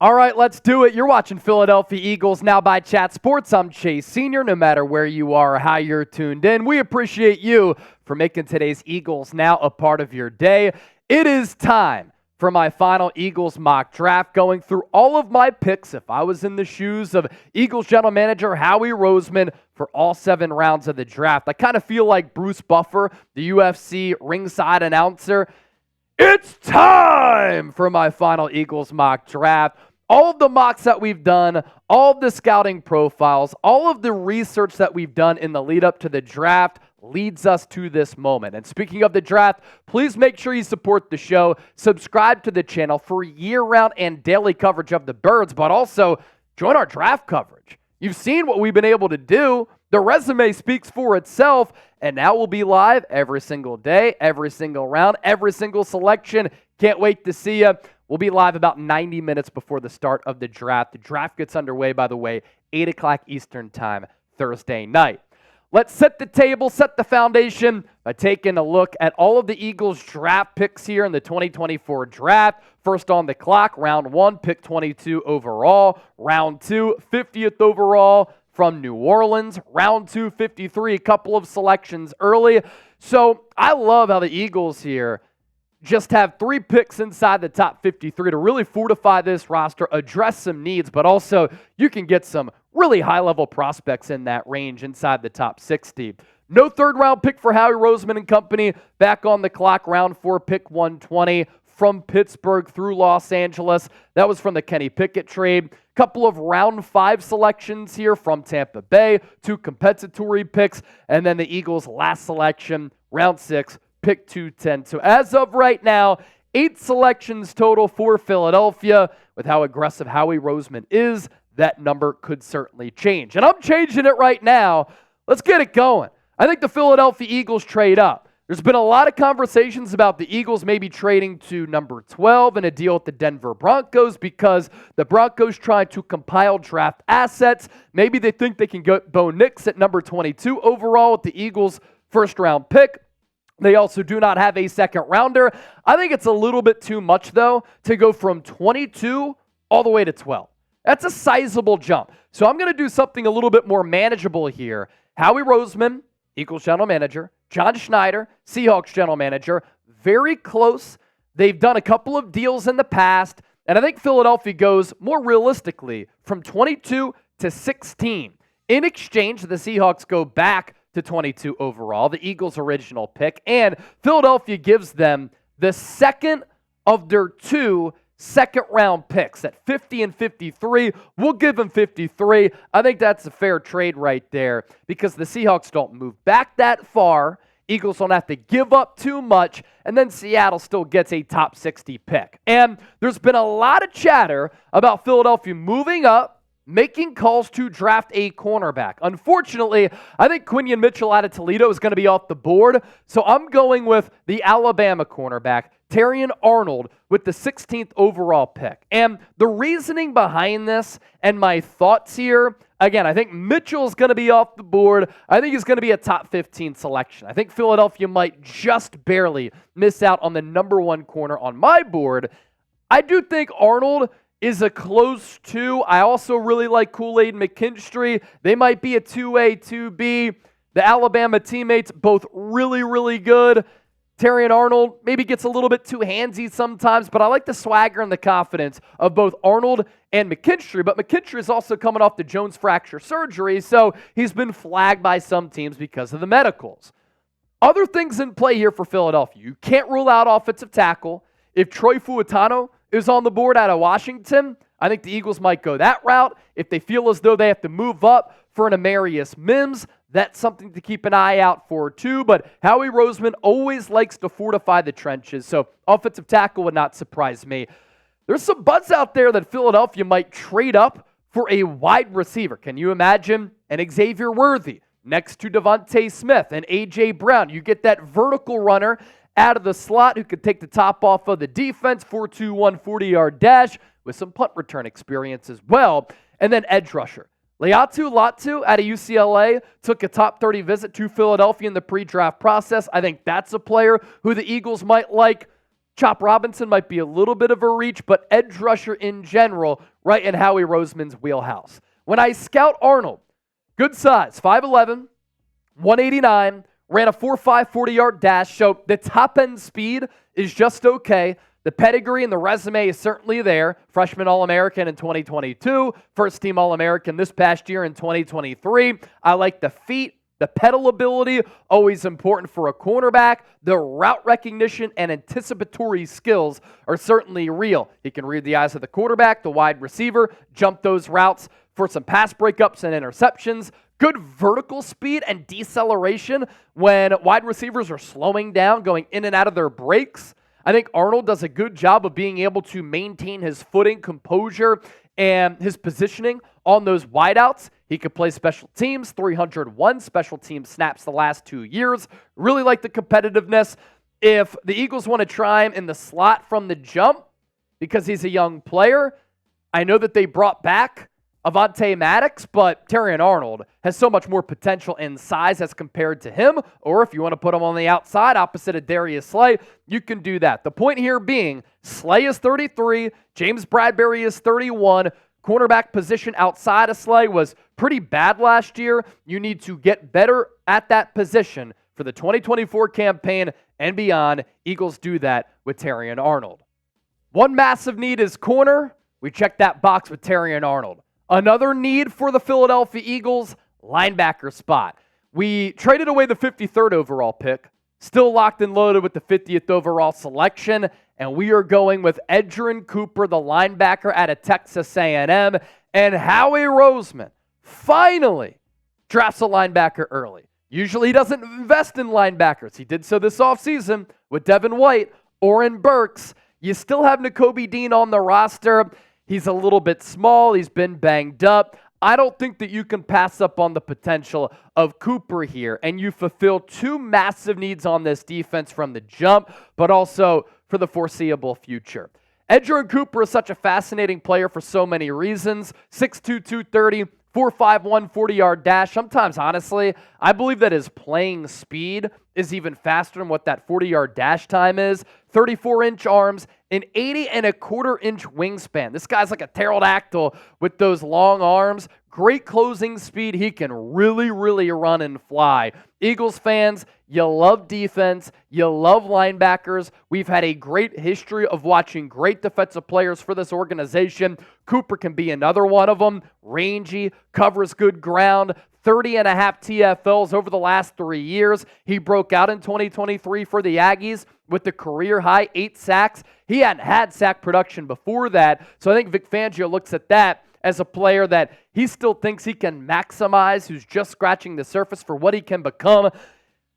All right, let's do it. You're watching Philadelphia Eagles Now by Chat Sports. I'm Chase Sr. No matter where you are or how you're tuned in, we appreciate you for making today's Eagles Now a part of your day. It is time for my final Eagles mock draft, going through all of my picks if I was in the shoes of Eagles general manager Howie Roseman for all 7 rounds of the draft. I kind of feel like Bruce Buffer, the UFC ringside announcer. It's time for my final Eagles mock draft. All of the mocks that we've done, all of the scouting profiles, all of the research that we've done in the lead up to the draft leads us to this moment. And speaking of the draft, please make sure you support the show, subscribe to the channel for year-round and daily coverage of the Birds, but also join our draft coverage. You've seen what we've been able to do. The resume speaks for itself, and now we'll be live every single day, every single round, every single selection. Can't wait to see you. We'll be live about 90 minutes before the start of the draft. The draft gets underway, by the way, 8 o'clock Eastern time, Thursday night. Let's set the table, set the foundation by taking a look at all of the Eagles draft picks here in the 2024 draft. First on the clock, round 1, pick 22 overall. Round 2, 50th overall from New Orleans. Round 2, 53, a couple of selections early. So I love how the Eagles here just have 3 picks inside the top 53 to really fortify this roster, address some needs, but also you can get some really high-level prospects in that range inside the top 60. No third-round pick for Howie Roseman and company. Back on the clock, round 4, pick 120 from Pittsburgh through Los Angeles. That was from the Kenny Pickett trade. Couple of round 5 selections here from Tampa Bay, 2 compensatory picks, and then the Eagles' last selection, round 6, pick 210. So as of right now, 8 selections total for Philadelphia. With how aggressive Howie Roseman is, that number could certainly change. And I'm changing it right now. Let's get it going. I think the Philadelphia Eagles trade up. There's been a lot of conversations about the Eagles maybe trading to number 12 in a deal with the Denver Broncos because the Broncos trying to compile draft assets. Maybe they think they can get Bo Nix at number 22 overall with the Eagles' first-round pick. They also do not have a second rounder. I think it's a little bit too much, though, to go from 22 all the way to 12. That's a sizable jump. So I'm going to do something a little bit more manageable here. Howie Roseman, Eagles general manager. John Schneider, Seahawks general manager. Very close. They've done a couple of deals in the past. And I think Philadelphia goes more realistically from 22 to 16. In exchange, the Seahawks go back to 22 overall, the Eagles' original pick, and Philadelphia gives them the second of their 2 second-round picks at 50 and 53. We'll give them 53. I think that's a fair trade right there because the Seahawks don't move back that far. Eagles don't have to give up too much, and then Seattle still gets a top 60 pick. And there's been a lot of chatter about Philadelphia moving up, making calls to draft a cornerback. Unfortunately, I think Quinion Mitchell out of Toledo is going to be off the board, so I'm going with the Alabama cornerback, Terrion Arnold, with the 16th overall pick. And the reasoning behind this and my thoughts here, again, I think Mitchell's going to be off the board. I think he's going to be a top 15 selection. I think Philadelphia might just barely miss out on the number 1 corner on my board. I do think Arnold is a close 2. I also really like Kool-Aid McKinstry. They might be a 2A, 2B. The Alabama teammates, both really, really good. Terrion Arnold maybe gets a little bit too handsy sometimes, but I like the swagger and the confidence of both Arnold and McKinstry. But McKinstry is also coming off the Jones fracture surgery, so he's been flagged by some teams because of the medicals. Other things in play here for Philadelphia. You can't rule out offensive tackle. If Troy Fuatano is on the board out of Washington, I think the Eagles might go that route. If they feel as though they have to move up for an Amarius Mims, that's something to keep an eye out for too. But Howie Roseman always likes to fortify the trenches, so offensive tackle would not surprise me. There's some buzz out there that Philadelphia might trade up for a wide receiver. Can you imagine an Xavier Worthy next to Devontae Smith and A.J. Brown? You get that vertical runner out of the slot who could take the top off of the defense, 4.21 40-yard dash with some punt return experience as well. And then edge rusher. Laiatu Latu out of UCLA took a top 30 visit to Philadelphia in the pre-draft process. I think that's a player who the Eagles might like. Chop Robinson might be a little bit of a reach, but edge rusher in general, right in Howie Roseman's wheelhouse. When I scout Arnold, good size, 5'11", 189, ran a 4.5 40-yard dash, so the top-end speed is just okay. The pedigree and the resume is certainly there. Freshman All-American in 2022, first-team All-American this past year in 2023. I like the feet, the pedal ability, always important for a cornerback. The route recognition and anticipatory skills are certainly real. He can read the eyes of the quarterback, the wide receiver, jump those routes for some pass breakups and interceptions. Good vertical speed and deceleration when wide receivers are slowing down, going in and out of their breaks. I think Arnold does a good job of being able to maintain his footing, composure, and his positioning on those wideouts. He could play special teams, 301 special team snaps the last 2 years. Really like the competitiveness. If the Eagles want to try him in the slot from the jump because he's a young player, I know that they brought back Avonte Maddox, but Terrion Arnold has so much more potential and size as compared to him. Or if you want to put him on the outside opposite of Darius Slay, you can do that. The point here being, Slay is 33, James Bradbury is 31. Cornerback position outside of Slay was pretty bad last year. You need to get better at that position for the 2024 campaign and beyond. Eagles do that with Terrion Arnold. One massive need is corner. We check that box with Terrion Arnold. Another need for the Philadelphia Eagles, linebacker spot. We traded away the 53rd overall pick, still locked and loaded with the 50th overall selection, and we are going with Edgerrin Cooper, the linebacker out of Texas A&M, and Howie Roseman finally drafts a linebacker early. Usually he doesn't invest in linebackers. He did so this offseason with Devin White, Oren Burks. You still have Nakobe Dean on the roster. He's a little bit small. He's been banged up. I don't think that you can pass up on the potential of Cooper here. And you fulfill two massive needs on this defense from the jump, but also for the foreseeable future. Edgerrin Cooper is such a fascinating player for so many reasons. 6'2", 230, 4.51 40-yard dash. Sometimes, honestly, I believe that his playing speed is even faster than what that 40-yard dash time is. 34-inch arms, an 80.25-inch wingspan. This guy's like a pterodactyl with those long arms. Great closing speed. He can really, really run and fly. Eagles fans, you love defense. You love linebackers. We've had a great history of watching great defensive players for this organization. Cooper can be another one of them. Rangy, covers good ground. 30.5 TFLs over the last 3 years. He broke out in 2023 for the Aggies with the career-high 8 sacks. He hadn't had sack production before that, so I think Vic Fangio looks at that as a player that he still thinks he can maximize, who's just scratching the surface for what he can become.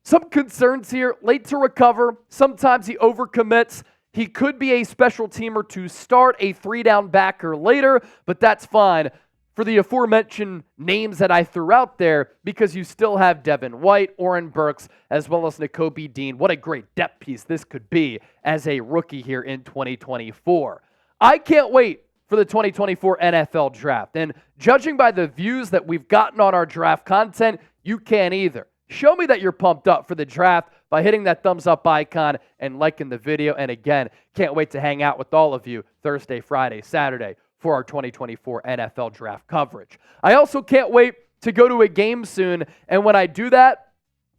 Some concerns here, late to recover. Sometimes he overcommits. He could be a special teamer to start, a 3-down backer later, but that's fine for the aforementioned names that I threw out there, because you still have Devin White, Oren Burks, as well as Nakobe Dean. What a great depth piece this could be as a rookie here in 2024. I can't wait for the 2024 NFL Draft. And judging by the views that we've gotten on our draft content, you can't either. Show me that you're pumped up for the draft by hitting that thumbs up icon and liking the video. And again, can't wait to hang out with all of you Thursday, Friday, Saturday for our 2024 NFL Draft coverage. I also can't wait to go to a game soon. And when I do that,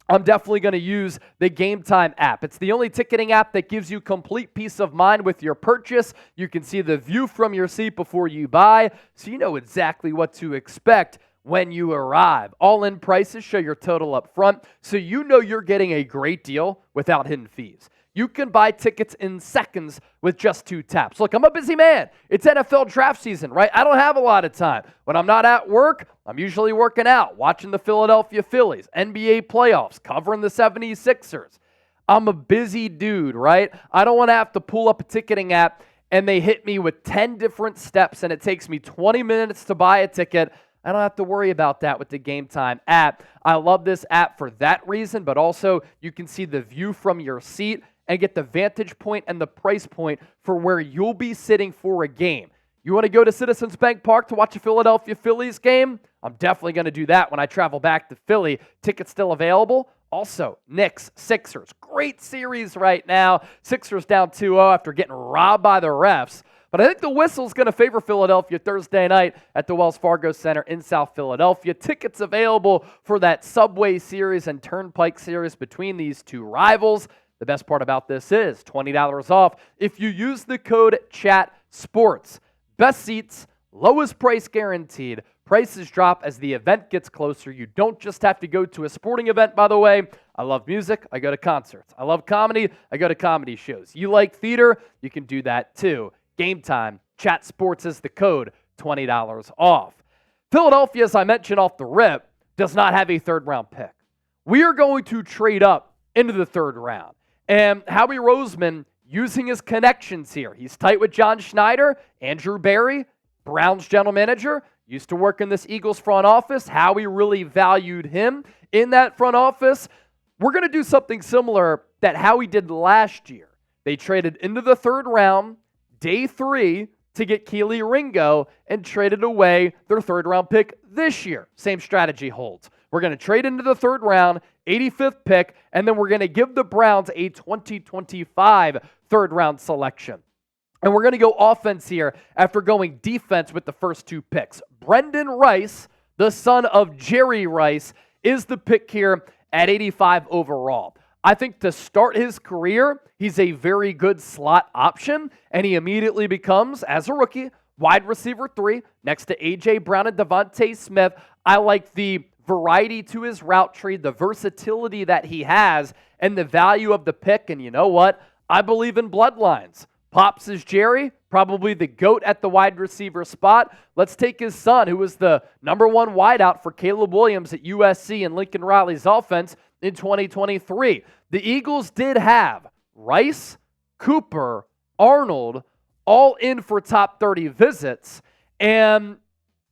I'm definitely going to use the Game Time app. It's the only ticketing app that gives you complete peace of mind with your purchase. You can see the view from your seat before you buy, so you know exactly what to expect when you arrive. All-in prices show your total up front, so you know you're getting a great deal without hidden fees. You can buy tickets in seconds with just 2 taps. Look, I'm a busy man. It's NFL draft season, right? I don't have a lot of time. When I'm not at work, I'm usually working out, watching the Philadelphia Phillies, NBA playoffs, covering the 76ers. I'm a busy dude, right? I don't want to have to pull up a ticketing app and they hit me with 10 different steps and it takes me 20 minutes to buy a ticket. I don't have to worry about that with the Game Time app. I love this app for that reason, but also you can see the view from your seat and get the vantage point and the price point for where you'll be sitting for a game. You want to go to Citizens Bank Park to watch a Philadelphia Phillies game? I'm definitely going to do that when I travel back to Philly. Tickets still available. Also, Knicks, Sixers. Great series right now. Sixers down 2-0 after getting robbed by the refs. But I think the whistle's going to favor Philadelphia Thursday night at the Wells Fargo Center in South Philadelphia. Tickets available for that Subway Series and Turnpike Series between these two rivals. The best part about this is $20 off if you use the code CHATSPORTS. Best seats, lowest price guaranteed. Prices drop as the event gets closer. You don't just have to go to a sporting event, by the way. I love music. I go to concerts. I love comedy. I go to comedy shows. You like theater? You can do that too. Game time. Chat Sports is the code. $20 off. Philadelphia, as I mentioned off the rip, does not have a third-round pick. We are going to trade up into the third round. And Howie Roseman, using his connections here. He's tight with John Schneider, Andrew Berry, Browns general manager, used to work in this Eagles front office. Howie really valued him in that front office. We're going to do something similar that Howie did last year. They traded into the third round, day 3, to get Keely Ringo and traded away their third-round pick this year. Same strategy holds. We're going to trade into the third round, 85th pick, and then we're going to give the Browns a 2025 third-round selection. And we're going to go offense here after going defense with the first 2 picks. Brenden Rice, the son of Jerry Rice, is the pick here at 85 overall. I think to start his career, he's a very good slot option, and he immediately becomes, as a rookie, wide receiver 3 next to A.J. Brown and Devontae Smith. I like the variety to his route tree, the versatility that he has, and the value of the pick. And you know what? I believe in bloodlines. Pops is Jerry, probably the GOAT at the wide receiver spot. Let's take his son, who was the number 1 wideout for Caleb Williams at USC and Lincoln Riley's offense in 2023. The Eagles did have Rice, Cooper, Arnold, all in for top 30 visits. And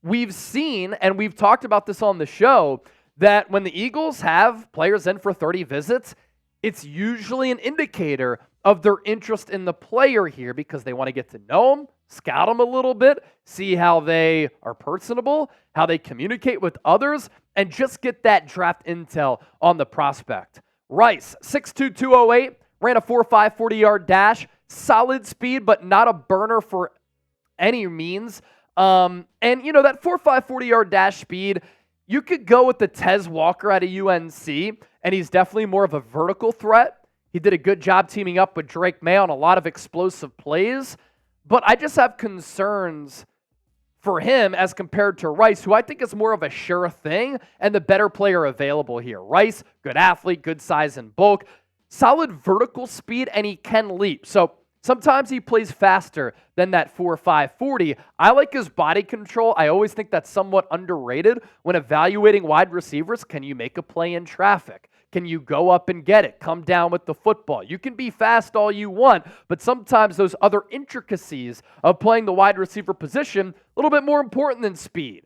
we've seen, and we've talked about this on the show, that when the Eagles have players in for 30 visits, it's usually an indicator of their interest in the player here because they want to get to know him, scout him a little bit, see how they are personable, how they communicate with others, and just get that draft intel on the prospect. Rice, 6'2", 208, ran a 4.5 40-yard dash, solid speed, but not a burner for any means. And, you know, that 4.5 40-yard dash speed, you could go with the Tez Walker out of UNC, and he's definitely more of a vertical threat. He did a good job teaming up with Drake May on a lot of explosive plays. But I just have concerns for him as compared to Rice, who I think is more of a sure thing and the better player available here. Rice, good athlete, good size and bulk, solid vertical speed, and he can leap. So sometimes he plays faster than that 4.5 40. I like his body control. I always think that's somewhat underrated when evaluating wide receivers. Can you make a play in traffic? Can you go up and get it? Come down with the football. You can be fast all you want, but sometimes those other intricacies of playing the wide receiver position, a little bit more important than speed.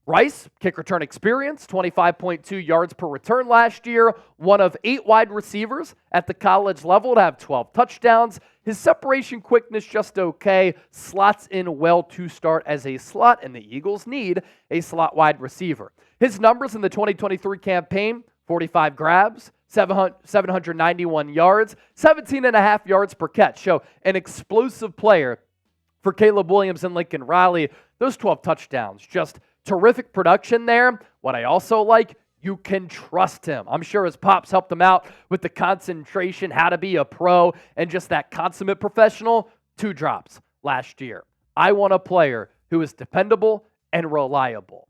Rice, kick return experience, 25.2 yards per return last year, one of 8 wide receivers at the college level to have 12 touchdowns. His separation quickness just okay, slots in well to start as a slot, and the Eagles need a slot wide receiver. His numbers in the 2023 campaign, 45 grabs, 791 yards, 17.5 yards per catch. So an explosive player for Caleb Williams and Lincoln Riley. Those 12 touchdowns, just terrific production there. What I also like, you can trust him. I'm sure his pops helped him out with the concentration, how to be a pro, and just that consummate professional. 2 drops last year. I want a player who is dependable and reliable.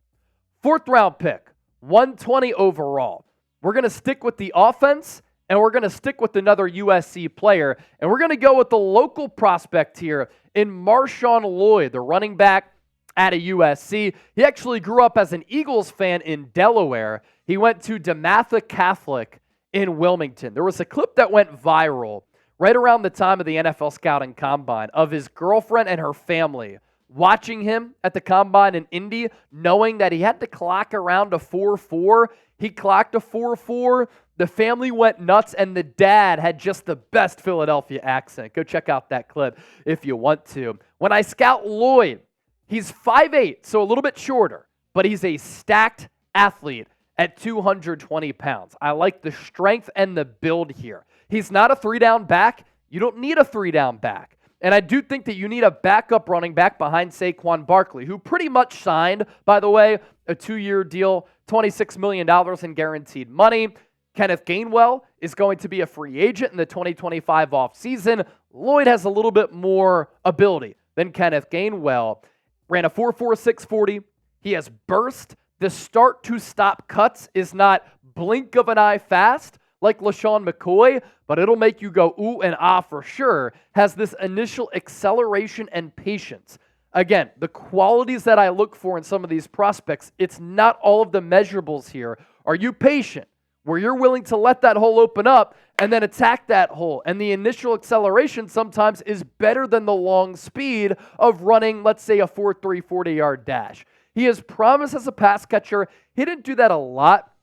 4th round pick, 120 overall. We're going to stick with the offense, and we're going to stick with another USC player, and we're going to go with the local prospect here in Marshawn Lloyd, the running back out of USC. He actually grew up as an Eagles fan in Delaware. He went to DeMatha Catholic in Wilmington. There was a clip that went viral right around the time of the NFL Scouting Combine of his girlfriend and her family watching him at the Combine in Indy, knowing that he had to clock around a 4.4. He clocked a 4.4. The family went nuts, and the dad had just the best Philadelphia accent. Go check out that clip if you want to. When I scout Lloyd, he's 5'8", so a little bit shorter, but he's a stacked athlete at 220 pounds. I like the strength and the build here. He's not a 3-down back. You don't need a 3-down back. And I do think that you need a backup running back behind Saquon Barkley, who pretty much signed, by the way, a 2-year deal, $26 million in guaranteed money. Kenneth Gainwell is going to be a free agent in the 2025 offseason. Lloyd has a little bit more ability than Kenneth Gainwell. Ran a 4.46 40. He has burst. The start-to-stop cuts is not blink of an eye fast like LaShawn McCoy, but it'll make you go ooh and ah for sure. Has this initial acceleration and patience. Again, the qualities that I look for in some of these prospects, it's not all of the measurables here. Are you patient, where you're willing to let that hole open up and then attack that hole? And the initial acceleration sometimes is better than the long speed of running, let's say, a 4.3 40-yard dash. He has promise as a pass catcher. He didn't do that a lot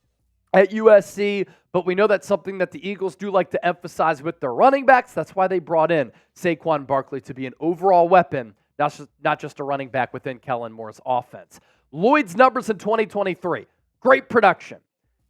at USC, but we know that's something that the Eagles do like to emphasize with their running backs. That's why they brought in Saquon Barkley to be an overall weapon, not just a running back within Kellen Moore's offense. Lloyd's numbers in 2023, great production.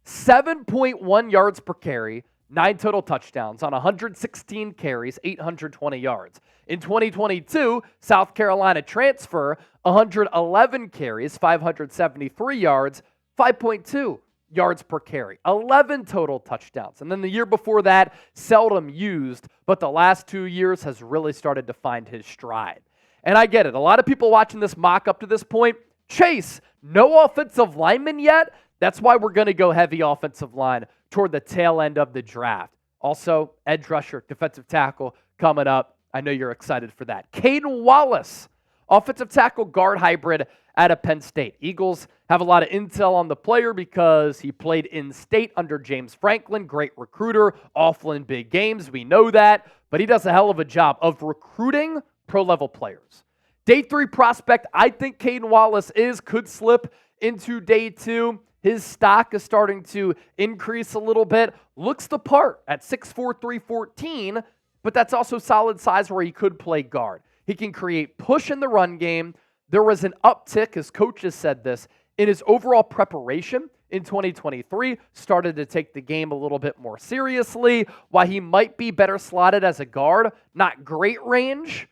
7.1 yards per carry, 9 total touchdowns on 116 carries, 820 yards. In 2022, South Carolina transfer, 111 carries, 573 yards, 5.2 yards per carry, 11 total touchdowns. And then the year before that, seldom used, but the last 2 years has really started to find his stride. And I get it. A lot of people watching this mock up to this point, Chase, no offensive lineman yet. That's why we're going to go heavy offensive line toward the tail end of the draft. Also, edge rusher, defensive tackle coming up. I know you're excited for that. Caedan Wallace, offensive tackle guard hybrid out of Penn State. Eagles have a lot of intel on the player because he played in state under James Franklin, great recruiter, awful in big games. We know that, but he does a hell of a job of recruiting pro-level players. Day 3 prospect, I think Caedan Wallace could slip into day 2. His stock is starting to increase a little bit. Looks the part at 6'4", 314, but that's also solid size where he could play guard. He can create push in the run game. There was an uptick, as coaches said this, in his overall preparation in 2023. Started to take the game a little bit more seriously. While he might be better slotted as a guard, not great range,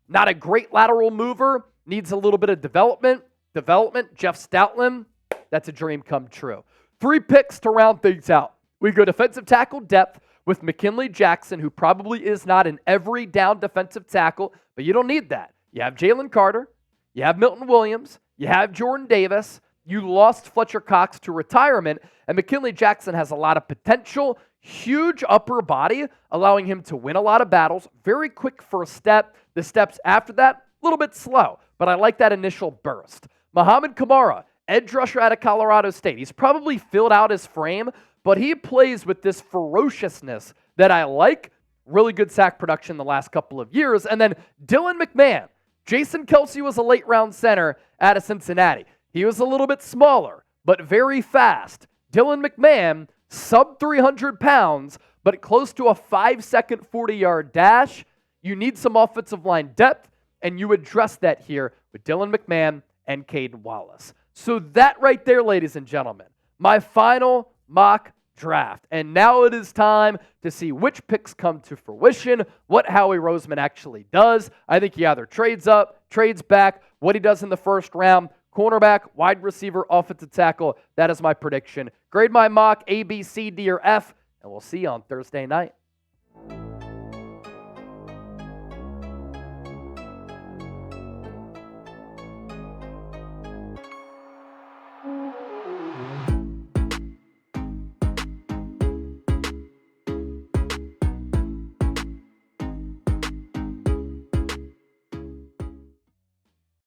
not a great lateral mover, needs a little bit of development. Jeff Stoutland, that's a dream come true. 3 picks to round things out. We go defensive tackle depth with McKinnley Jackson, who probably is not an every down defensive tackle, but you don't need that. You have Jalen Carter, you have Milton Williams, you have Jordan Davis, you lost Fletcher Cox to retirement, and McKinnley Jackson has a lot of potential, huge upper body, allowing him to win a lot of battles, very quick first step. The steps after that, a little bit slow, but I like that initial burst. Mohamed Kamara, edge rusher out of Colorado State. He's probably filled out his frame, but he plays with this ferociousness that I like. Really good sack production the last couple of years. And then Dylan McMahon. Jason Kelce was a late-round center out of Cincinnati. He was a little bit smaller, but very fast. Dylan McMahon, sub 300 pounds, but close to a 5-second 40-yard dash. You need some offensive line depth, and you address that here with Dylan McMahon and Caedan Wallace. So that right there, ladies and gentlemen, my final mock draft. And now it is time to see which picks come to fruition, what Howie Roseman actually does. I think he either trades up, trades back, what he does in the first round, cornerback, wide receiver, offensive tackle. That is my prediction. Grade my mock A, B, C, D, or F, and we'll see you on Thursday night.